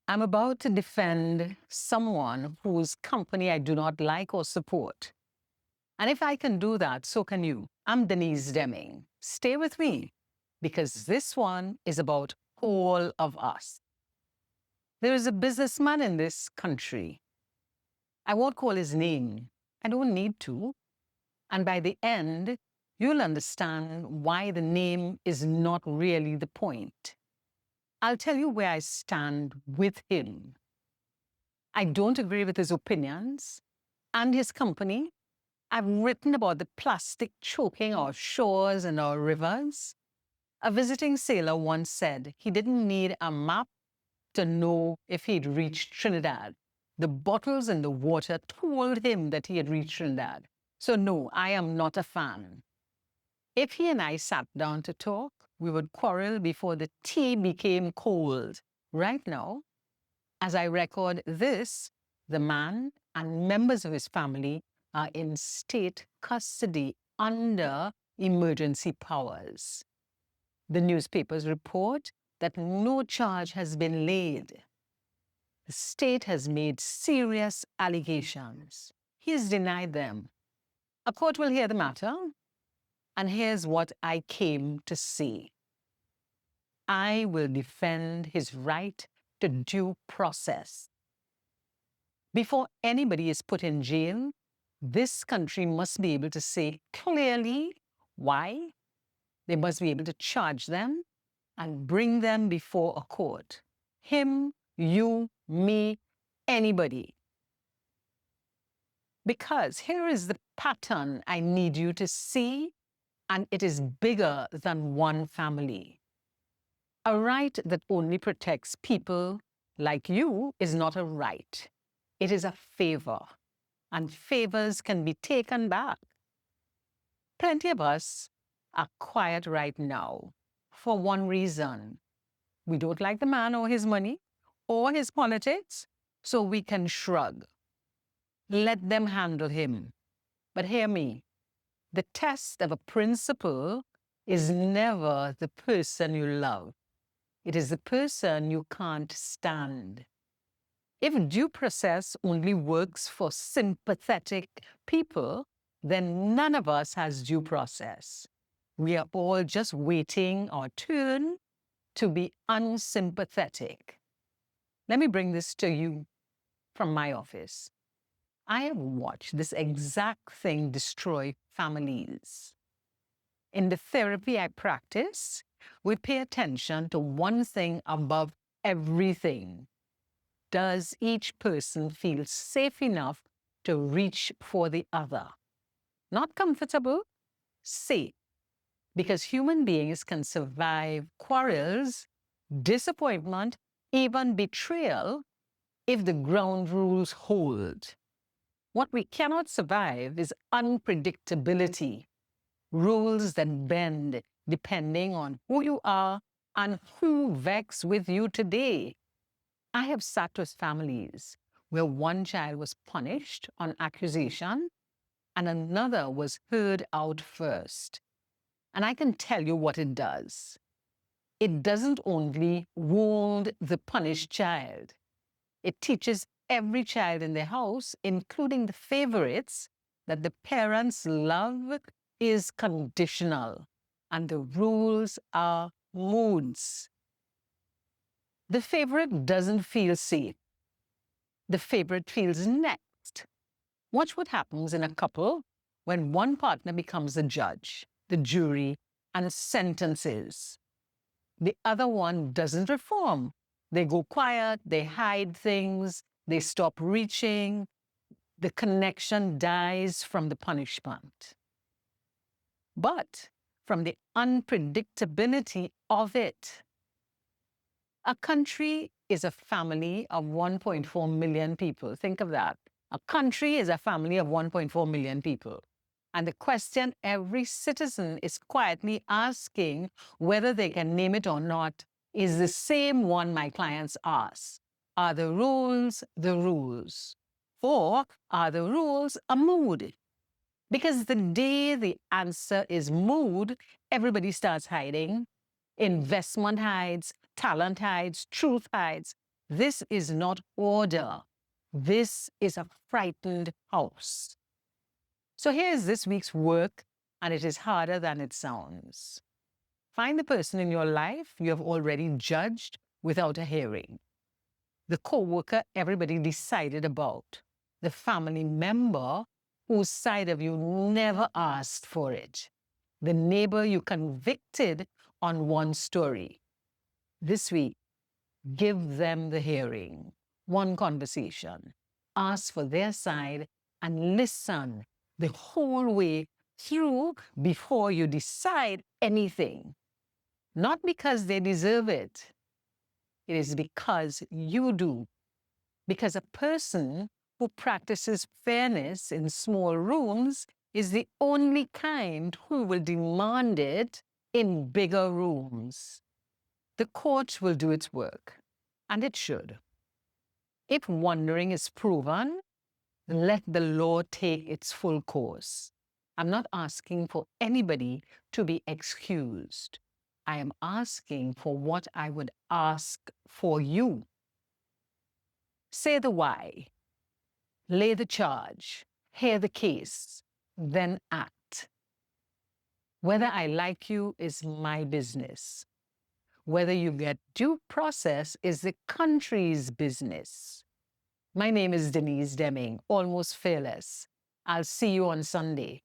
I'm about to defend someone whose company I do not like or support. And if I can do that, so can you. I'm Denise Deming. Stay with me because this one is about all of us. There is a businessman in this country. I won't call his name. I don't need to. And by the end, you'll understand why the name is not really the point. I'll tell you where I stand with him. I don't agree with his opinions and his company. I've written about the plastic choking our shores and our rivers. A visiting sailor once said he didn't need a map to know if he'd reached Trinidad. The bottles in the water told him that he had reached Trinidad. So no, I am not a fan. If he and I sat down to talk, we would quarrel before the tea became cold. Right now, as I record this, the man and members of his family are in state custody under emergency powers. The newspapers report that no charge has been laid. The state has made serious allegations. He has denied them. A court will hear the matter, and here's what I came to say. I will defend his right to due process. Before anybody is put in jail, this country must be able to say clearly why. They must be able to charge them and bring them before a court. Him, you, me, anybody. Because here is the pattern I need you to see, and it is bigger than one family. A right that only protects people like you is not a right. It is a favor, and favors can be taken back. Plenty of us are quiet right now for one reason. We don't like the man or his money or his politics, so we can shrug. Let them handle him. But hear me, the test of a principle is never the person you love. It is the person you can't stand. If due process only works for sympathetic people, then none of us has due process. We are all just waiting our turn to be unsympathetic. Let me bring this to you from my office. I have watched this exact thing destroy families. In the therapy I practice, we pay attention to one thing above everything. Does each person feel safe enough to reach for the other? Not comfortable, safe. Because human beings can survive quarrels, disappointment, even betrayal if the ground rules hold. What we cannot survive is unpredictability, rules that bend depending on who you are and who vex with you today. I have sat with families where one child was punished on accusation and another was heard out first. And I can tell you what it does. It doesn't only wound the punished child. It teaches every child in the house, including the favorites, that the parents' love is conditional and the rules are moods. The favorite doesn't feel safe. The favorite feels next. Watch what happens in a couple when one partner becomes the judge, the jury, and sentences. The other one doesn't reform. They go quiet, they hide things, they stop reaching. The connection dies from the punishment. But from the unpredictability of it. A country is a family of 1.4 million people. Think of that. A country is a family of 1.4 million people. And the question every citizen is quietly asking, whether they can name it or not, is the same one my clients ask. Are the rules the rules? Or are the rules a mood? Because the day the answer is mood, everybody starts hiding. Investment hides, talent hides, truth hides. This is not order. This is a frightened house. So here's this week's work, and it is harder than it sounds. Find the person in your life you have already judged without a hearing. The co-worker everybody decided about. The family member whose side of you never asked for it. The neighbor you convicted on one story. This week, give them the hearing, one conversation. Ask for their side and listen the whole way through before you decide anything. Not because they deserve it. It is because you do. Because a person who practices fairness in small rooms is the only kind who will demand it in bigger rooms. The court will do its work, and it should. If wandering is proven, let the law take its full course. I'm not asking for anybody to be excused. I am asking for what I would ask for you. Say the why, lay the charge, hear the case, then act. Whether I like you is my business. Whether you get due process is the country's business. My name is Denise Deming, almost fearless. I'll see you on Sunday.